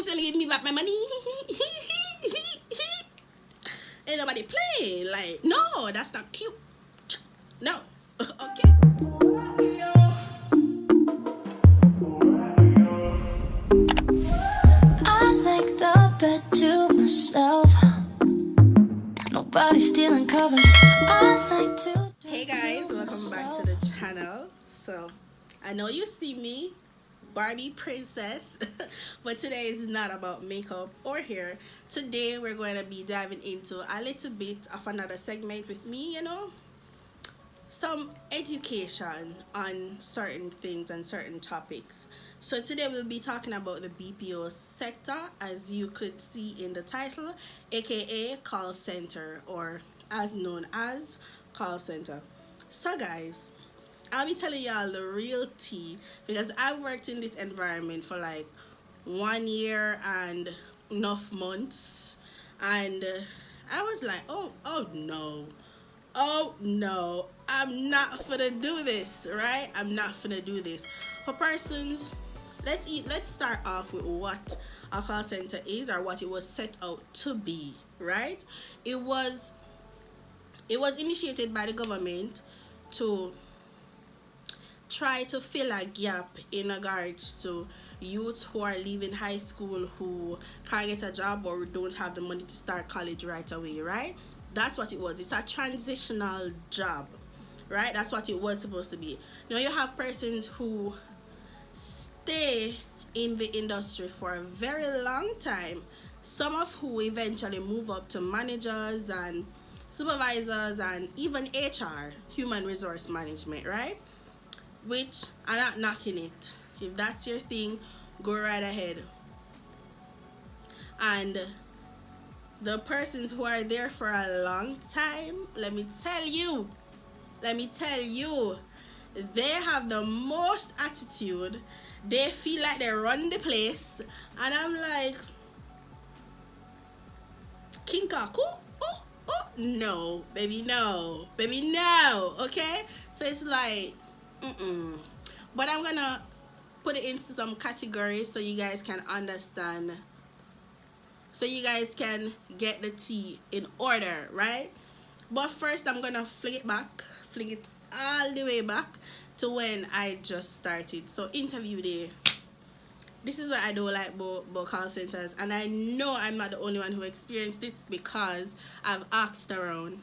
Who's gonna give me back my money? Ain't nobody playing. Like, no, that's not cute. No. Okay. I like the bed to myself. Nobody stealing covers. I like to. Hey guys, welcome back to the channel. So, I know you see me, Barbie Princess, but today is not about makeup or hair. Today we're going to be diving into a little bit of another segment with me, some education on certain things and certain topics. So today we'll be talking about the BPO sector, as you could see in the title, aka call center, or as known as call center. So guys, I'll be telling y'all the real tea because I worked in this environment for like 1 year and enough months, and I was like, oh no, I'm not gonna do this, right? I'm not gonna do this. For persons, let's start off with what a call center is, or what it was set out to be, right? It was initiated by the government to try to fill a gap in regards to youths who are leaving high school, who can't get a job or don't have the money to start college right away, right? That's what it was. It's a transitional job, right? That's what it was supposed to be. Now you have persons who stay in the industry for a very long time, some of who eventually move up to managers and supervisors and even HR, human resource management, right? Which, I'm not knocking it. If that's your thing, go right ahead. And the persons who are there for a long time, let me tell you, they have the most attitude. They feel like they run the place, and I'm like, King Kaku, no, baby, no, okay? So it's like, but I'm gonna put it into some categories so you guys can understand, so you guys can get the tea in order, right? But first I'm gonna fling it all the way back to when I just started. So interview day, this is what I don't like about call centers, and I know I'm not the only one who experienced this because I've asked around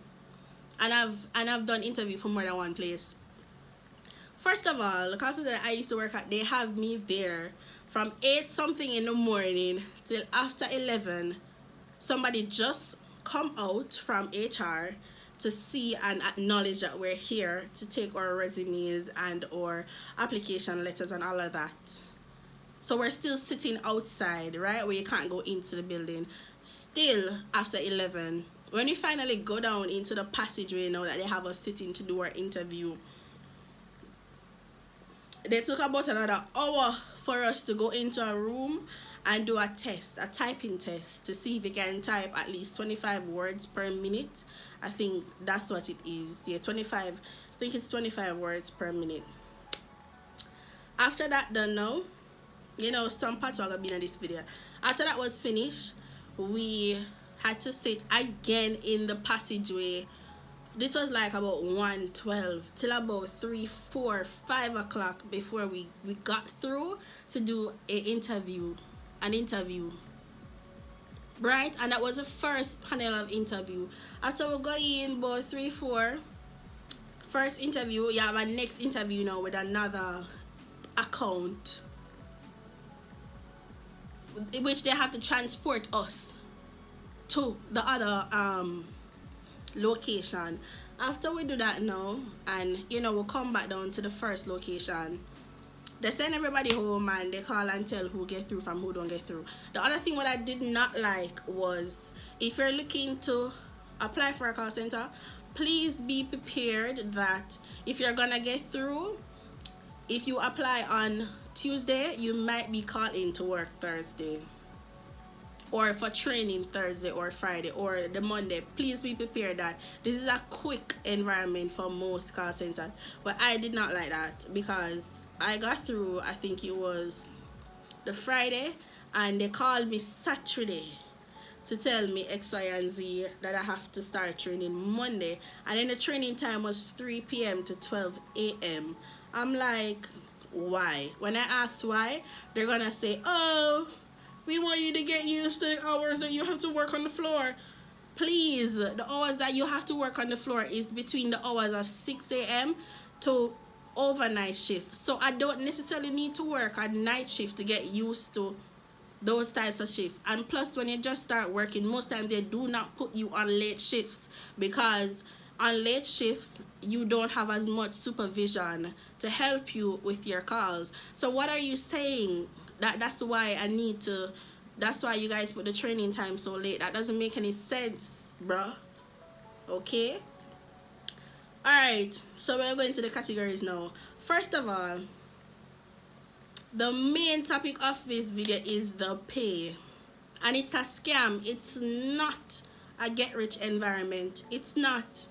and I've done interview for more than one place. First of all, the call center that I used to work at, they have me there from 8 something in the morning till after 11. Somebody just come out from HR to see and acknowledge that we're here to take our resumes and or application letters and all of that. So we're still sitting outside, right, where you can't go into the building, still after 11. When we finally go down into the passageway now that they have us sitting to do our interview, they took about another hour for us to go into a room and do a typing test, to see if you can type at least 25 words per minute. I think that's what it is. Yeah, 25. I think it's 25 words per minute. After that done now, some parts are gonna be in this video. After that was finished, we had to sit again in the passageway. This was like about 1:12 till about 3, 4, 5 o'clock before we got through to do an interview, right? And that was the first panel of interview. After we go in about 3, 4, first interview, you have a next interview now with another account, which they have to transport us to the other location. After we do that now, and we'll come back down to the first location, they send everybody home and they call and tell who get through from who don't get through. The other thing what I did not like was, if you're looking to apply for a call center, please be prepared that if you're gonna get through, if you apply on Tuesday, you might be called in to work Thursday, or for training Thursday or Friday or the Monday. Please be prepared that this is a quick environment for most call centers. But I did not like that because I got through, I think it was the Friday, and they called me Saturday to tell me X, Y, and Z that I have to start training Monday. And then the training time was 3 p.m. to 12 a.m. I'm like, why? When I ask why, they're gonna say, oh, we want you to get used to the hours that you have to work on the floor. Please, the hours that you have to work on the floor is between the hours of 6 a.m. to overnight shift. So I don't necessarily need to work a night shift to get used to those types of shifts. And plus, when you just start working, most times they do not put you on late shifts, because on late shifts you don't have as much supervision to help you with your calls. So what are you saying? That's why I need to, that's why you guys put the training time so late. That doesn't make any sense, bruh. Okay, all right, so we're going to the categories now. First of all, the main topic of this video is the pay, and it's a scam. It's not a get rich environment. It's not.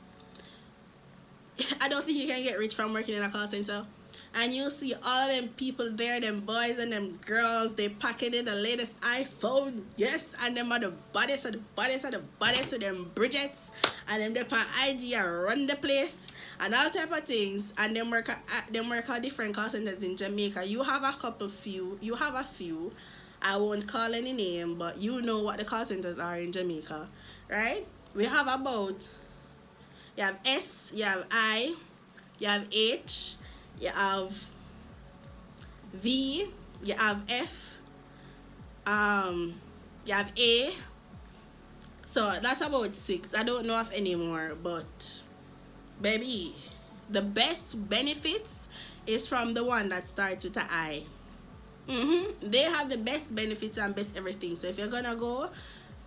I don't think you can get rich from working in a call center. And you see all them people there, them boys and them girls, they packing in the latest iPhone, yes, and them are the baddest of the baddest of the baddest of them Bridgets, and them they on IG and run the place and all type of things. And them work at different call centers in Jamaica. You have a few. I won't call any name, but you know what the call centers are in Jamaica, right? We have about, you have S, you have I, you have H, you have V, you have F, you have A. So that's about 6. I don't know of any more, but baby, the best benefits is from the one that starts with an I. They have the best benefits and best everything. So if you're gonna go,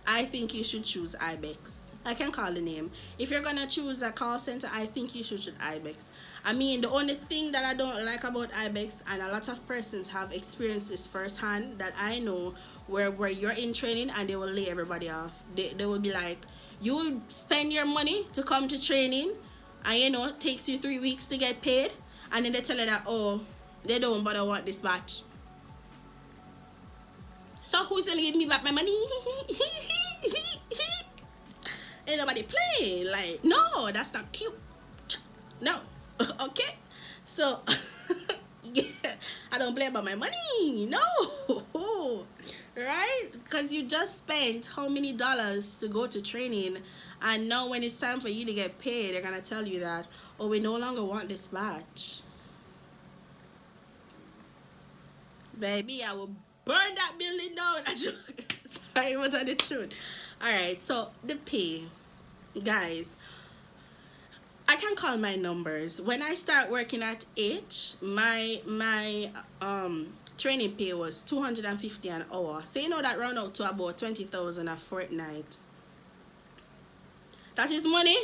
I think you should choose IBEX. I can call the name. If you're gonna choose a call center, I think you should choose IBEX. I mean, the only thing that I don't like about IBEX, and a lot of persons have experienced this firsthand, that I know, where you're in training and they will lay everybody off. They will be like, you will spend your money to come to training, and you know, it takes you 3 weeks to get paid, and then they tell you that, oh, they don't bother want this batch. So who's gonna give me back my money? Ain't nobody playing. Like, no, that's not cute. No. Okay, so yeah, I don't play about my money. No. Right? Because you just spent how many dollars to go to training, and now when it's time for you to get paid, they're gonna tell you that, oh, we no longer want this batch. Baby, I will burn that building down. Sorry, what's the truth? Alright, so the pay, guys, I can call my numbers. When I start working at H, my training pay was $250 an hour. So you know that round out to about 20,000 a fortnight. That is money?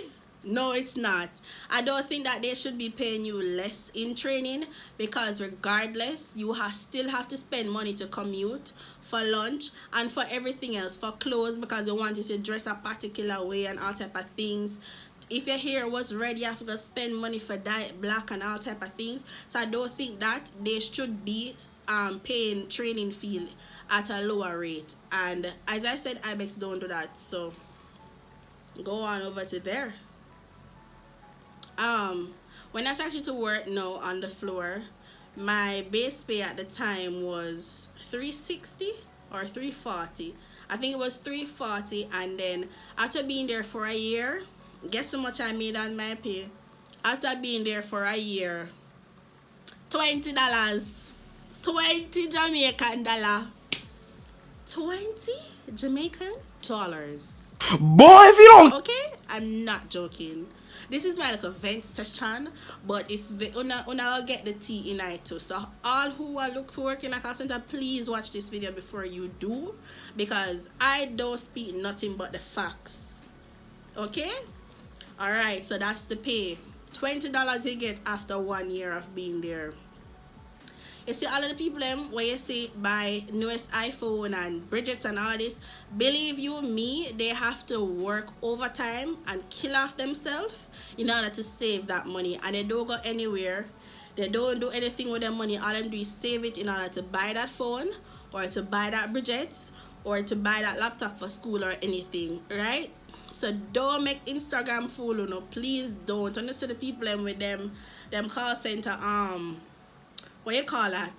No, it's not. I don't think that they should be paying you less in training, because regardless, you still have to spend money to commute, for lunch, and for everything else, for clothes, because they want you to dress a particular way and all type of things. If your hair was red, you have to spend money for dye it black and all type of things. So I don't think that they should be paying training fee at a lower rate. And as I said, IBEX don't do that. So go on over to there. When I started to work now on the floor, my base pay at the time was $360 or $340. I think it was $340, and then after being there for a year, guess how much I made on my pay? After being there for a year, $20. 20 Jamaican dollar. 20 Jamaican dollars. Boy, if you don't... Okay? I'm not joking. This is my like a vent session, but it's I'll get the tea in it too. So all who are looking to work in a call center, please watch this video before you do, because I don't speak nothing but the facts. Okay? Alright, so that's the pay. $20 you get after 1 year of being there. You see all of the people where you see buy newest iPhone and Bridgets and all this, believe you me, they have to work overtime and kill off themselves in order to save that money, and they don't go anywhere. They don't do anything with their money. All them do is save it in order to buy that phone, or to buy that Bridget's or to buy that laptop for school or anything, right? So don't make Instagram fool you, no. Please don't. Understand the people them with them call center what you call that?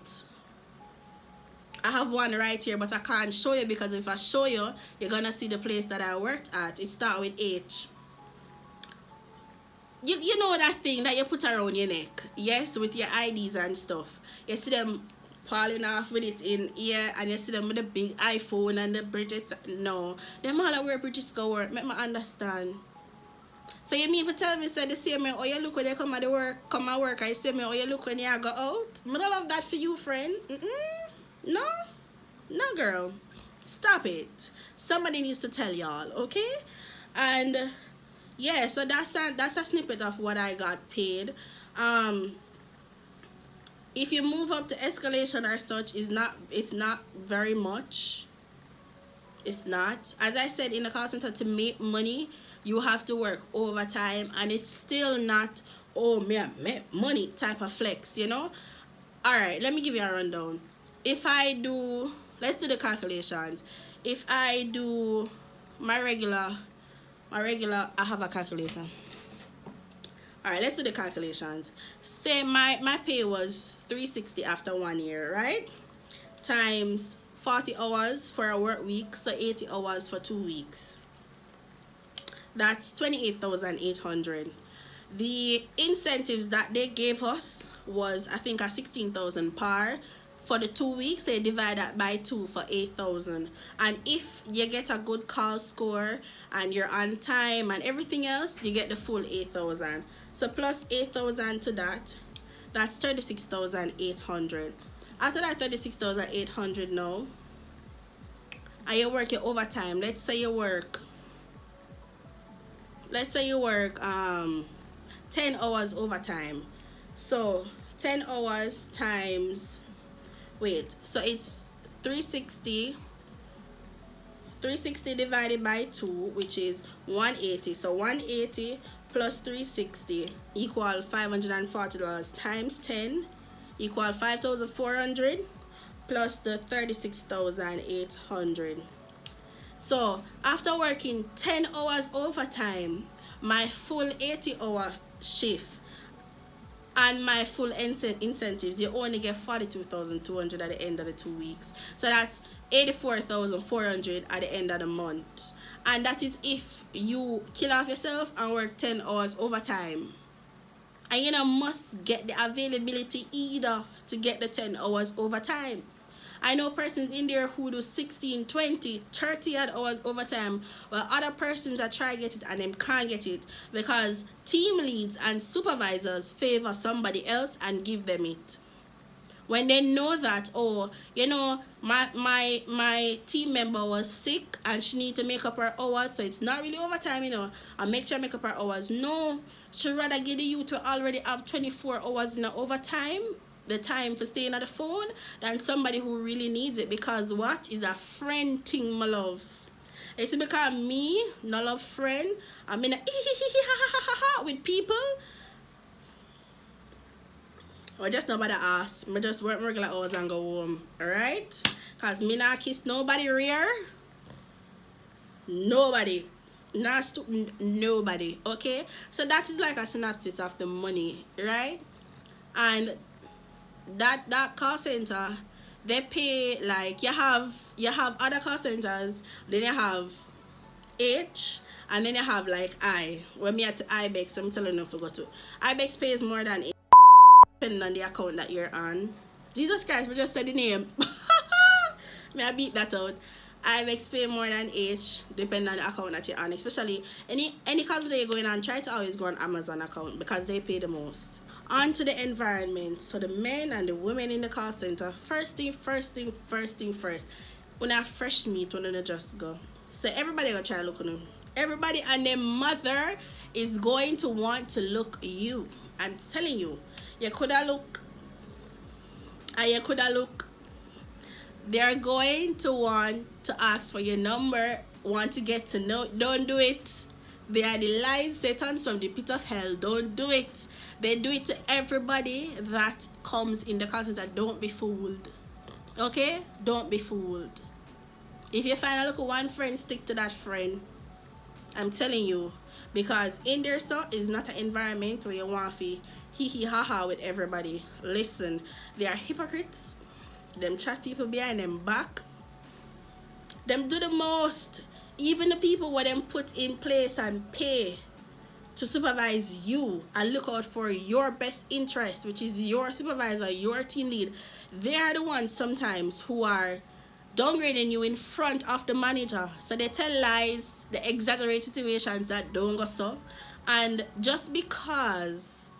I have one right here, but I can't show you because if I show you, you're gonna see the place that I worked at. It starts with H. You know that thing that you put around your neck, yes, with your IDs and stuff. You see them falling off with it in here, and you see them with the big iPhone and the British. No, them all that wear British go work. Make me understand. So you mean to tell me, say the same way, oh you look when you come to work, I say me, oh you look when you go out? I don't love that for you, friend. No, no, girl, stop it. Somebody needs to tell y'all, okay? And yeah, so that's a snippet of what I got paid. If you move up to escalation or such, it's not very much. It's not. As I said, in the call center, to make money, you have to work overtime, and it's still not, oh, me make money type of flex, you know? All right, let me give you a rundown. If I do, let's do the calculations. If I do my regular, I have a calculator. All right, let's do the calculations. Say my pay was $360 after 1 year, right? Times 40 hours for a work week, so 80 hours for 2 weeks. That's 28,800. The incentives that they gave us was, I think, a 16,000 par for the 2 weeks. They divide that by 2 for 8,000. And if you get a good call score and you're on time and everything else, you get the full 8,000. So plus 8,000 to that, that's 36,800. After that 36,800 now, and you work your overtime. Let's say you work 10 hours overtime. So 10 hours times, wait, so it's 360 divided by 2, which is 180. So 180 plus 360 equal $540 times 10 equal 5,400 plus the 36,800. So after working 10 hours overtime, my full 80-hour shift and my full incentives, you only get 42,200 at the end of the 2 weeks. So that's 84,400 at the end of the month. And that is if you kill off yourself and work 10 hours overtime. And you know, must get the availability either to get the 10 hours overtime. I know persons in there who do 16, 20, 30 odd hours overtime, while other persons are trying to get it and them can't get it because team leads and supervisors favor somebody else and give them it. When they know that, oh, you know, my team member was sick and she need to make up her hours, so it's not really overtime, you know, and make sure I make up her hours. No, she'd rather give the youth to already have 24 hours in the overtime, the time for staying on the phone, than somebody who really needs it. Because what is a friend thing, my love? It's because me no love friend, I'm in a with people, or just nobody ask me, just work regular hours and go home. Alright, because me not kiss nobody rare, nobody nobody. Okay, so that is like a synopsis of the money, right? And that call center, they pay like, you have other call centers, then you have H, and then you have like I. When me at IBEX, I'm telling you, forgot to. IBEX pays more than H, depending on the account that you're on. Jesus Christ, we just said the name. May I beat that out. IBEX pay more than H, depending on the account that you're on. Especially any call center you're going on, try to always go on Amazon account because they pay the most. On to the environment. So the men and the women in the call center, first thing first. When I fresh meet, when I just go, so everybody gonna try to look on them. Everybody and their mother is going to want to look you. I'm telling you, you coulda look, and you coulda look. They're going to want to ask for your number, want to get to know. Don't do it. They are the lying satans from the pit of hell. Don't do it. They do it to everybody that comes in the call center. Don't be fooled. Okay? Don't be fooled. If you find a little one friend, stick to that friend. I'm telling you. Because in there so is not an environment where you want to hee ha ha with everybody. Listen, they are hypocrites. Them chat people behind them back. Them do the most. Even the people where them put in place and pay to supervise you and look out for your best interest, which is your supervisor, your team lead, they are the ones sometimes who are downgrading you in front of the manager. So they tell lies, they exaggerate situations that don't go so. And just because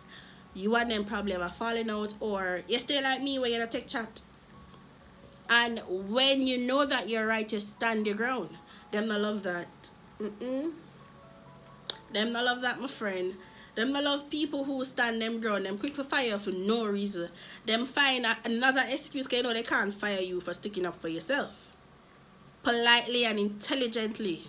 you and them probably have a falling out, or you stay like me where you don't take chat, and when you know that you're right, you stand your ground. Them not love that. Them not love that, my friend. Them not love people who stand them ground. Them quick for fire for no reason. Them find another excuse because you know they can't fire you for sticking up for yourself. Politely and intelligently.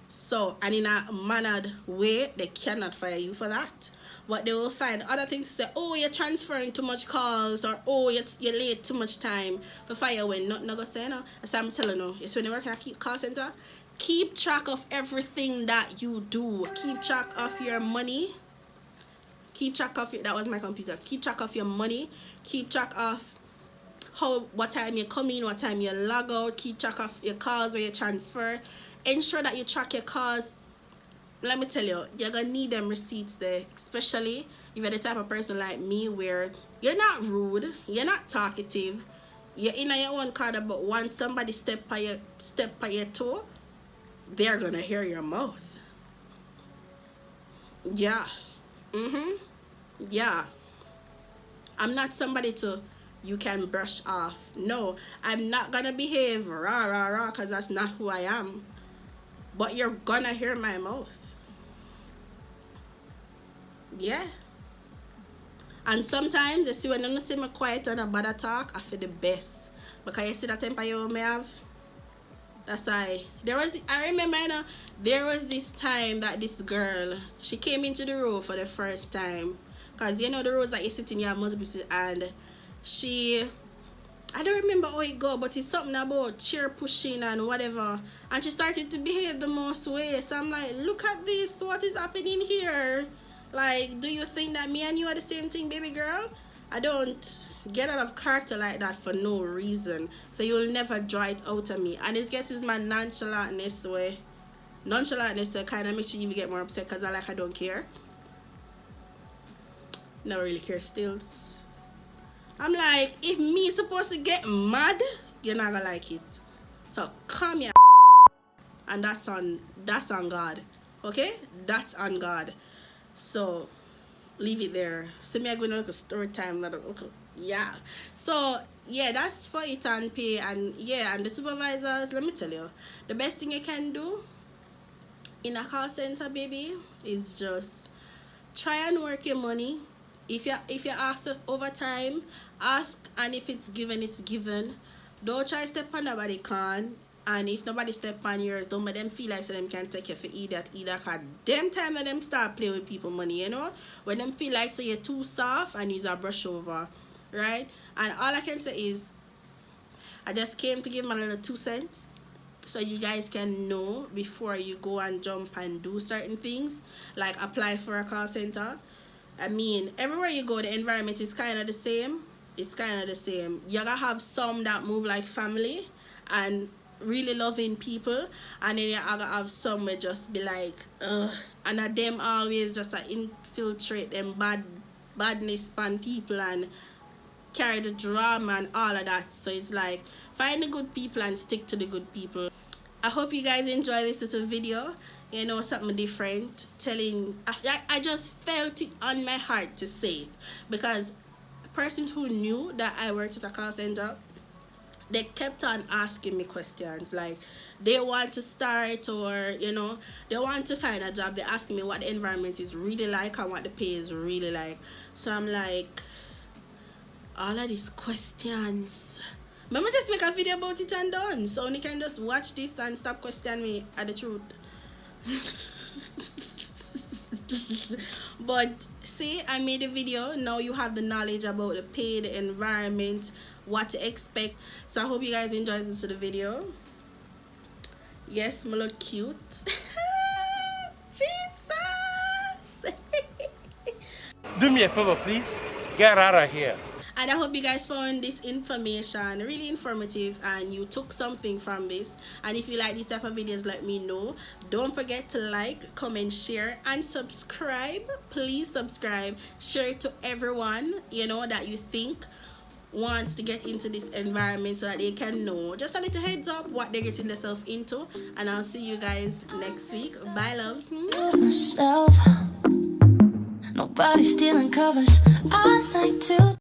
So, and in a mannered way, they cannot fire you for that. But they will find other things to say, oh, you're transferring too much calls, or oh, you're late too much time for fire when nothing go say no. As I'm telling you, it's when you work in a call center, keep track of everything that you do. Keep track of your money. Keep track of your, that was my computer. Keep track of your money. Keep track of what time you come in, what time you log out. Keep track of your calls or your transfer. Ensure that you track your calls. Let me tell you, you're gonna need them receipts there, especially if you're the type of person like me where you're not rude, you're not talkative, you're in your own corner, but once somebody step by your toe, they're gonna hear your mouth. Yeah. Yeah. I'm not somebody you can brush off. No, I'm not gonna behave rah rah rah because that's not who I am. But you're gonna hear my mouth. Yeah. And sometimes you see when you see me quiet and a bad talk, I feel the best. Because you see that temper you may have. That's why I remember, you know, there was this time that this girl, she came into the row for the first time. Because you know the rows that you sit in, you have multiple seats, and I don't remember how it go, but it's something about chair pushing and whatever. And she started to behave the most way. So I'm like, look at this, what is happening here? Like, do you think that me and you are the same thing, baby girl? I don't get out of character like that for no reason. So you'll never draw it out of me. And it gets is my nonchalantness way. Nonchalantness way kind of makes you even get more upset because I don't care. Never really care still. I'm like, if me supposed to get mad, you're not gonna like it. So calm your and that's on God. Okay? That's on God. So leave it there. See me, I'm going to look a story time. Yeah. So yeah, that's for it and pay. And yeah, and the supervisors, let me tell you, the best thing you can do in a call center, baby, is just try and work your money. If you ask for overtime, ask, and if it's given, it's given. Don't try to step on nobody can. And if nobody step on yours, don't make them feel like so them can take you for either. Cause them time when them start playing with people money, you know? When them feel like so you're too soft and he's a brush over. Right? And all I can say is I just came to give my little 2 cents. So you guys can know before you go and jump and do certain things. Like apply for a call center. I mean, everywhere you go, the environment is kind of the same. It's kind of the same. You're gonna have some that move like family and really loving people, and then you're gonna have some where just be like, ugh. And them always just infiltrate them badness span people and carry the drama and all of that. So it's like, find the good people and stick to the good people. I hope you guys enjoy this little video. You know, something different, I just felt it on my heart to say it, because persons who knew that I worked at a call center, they kept on asking me questions like they want to start, or you know, they want to find a job. They're asking me what the environment is really like and what the pay is really like. So I'm like, all of these questions, maybe just make a video about it and done, so you can just watch this and stop questioning me at the truth. But see, I made a video. Now you have the knowledge about the pay, the environment, what to expect. So I hope you guys enjoyed this video. Yes, me look cute. Jesus. Do me a favor, please. Get out of here. And I hope you guys found this information really informative and you took something from this. And if you like these type of videos, let me know. Don't forget to like, comment, share, and subscribe. Please subscribe. Share it to everyone, you know, that you think wants to get into this environment so that they can know just a little heads up what they're getting themselves into. And I'll see you guys next week. Bye, loves. Myself. Nobody's stealing covers. I like to